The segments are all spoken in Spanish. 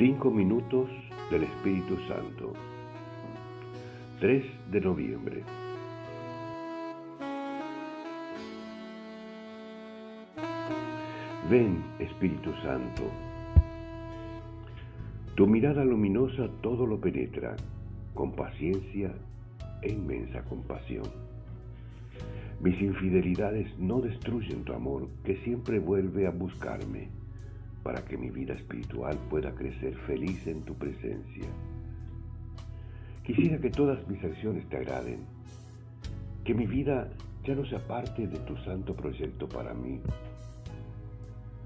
5 minutos del Espíritu Santo. 3 de noviembre. Ven, Espíritu Santo. Tu mirada luminosa todo lo penetra, con paciencia e inmensa compasión. Mis infidelidades no destruyen tu amor, que siempre vuelve a buscarme, para que mi vida espiritual pueda crecer feliz en tu presencia. Quisiera que todas mis acciones te agraden, que mi vida ya no sea parte de tu santo proyecto para mí,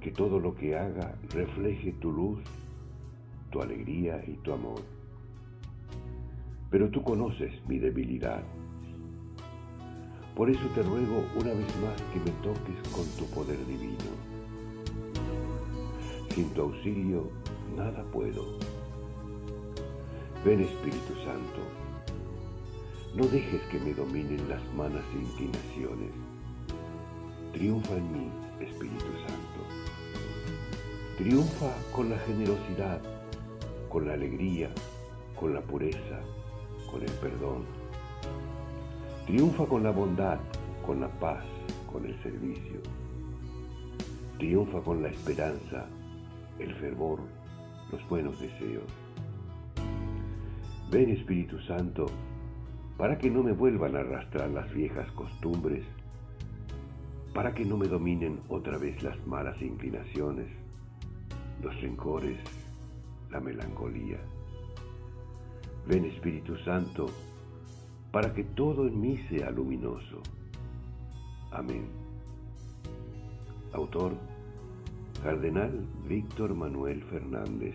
que todo lo que haga refleje tu luz, tu alegría y tu amor. Pero tú conoces mi debilidad. Por eso te ruego una vez más que me toques con tu poder divino. Sin tu auxilio, nada puedo. Ven, Espíritu Santo. No dejes que me dominen las malas inclinaciones. Triunfa en mí, Espíritu Santo. Triunfa con la generosidad, con la alegría, con la pureza, con el perdón. Triunfa con la bondad, con la paz, con el servicio. Triunfa con la esperanza, el fervor, los buenos deseos. Ven, Espíritu Santo, para que no me vuelvan a arrastrar las viejas costumbres, para que no me dominen otra vez las malas inclinaciones, los rencores, la melancolía. Ven, Espíritu Santo, para que todo en mí sea luminoso. Amén. Autor: Cardenal Víctor Manuel Fernández.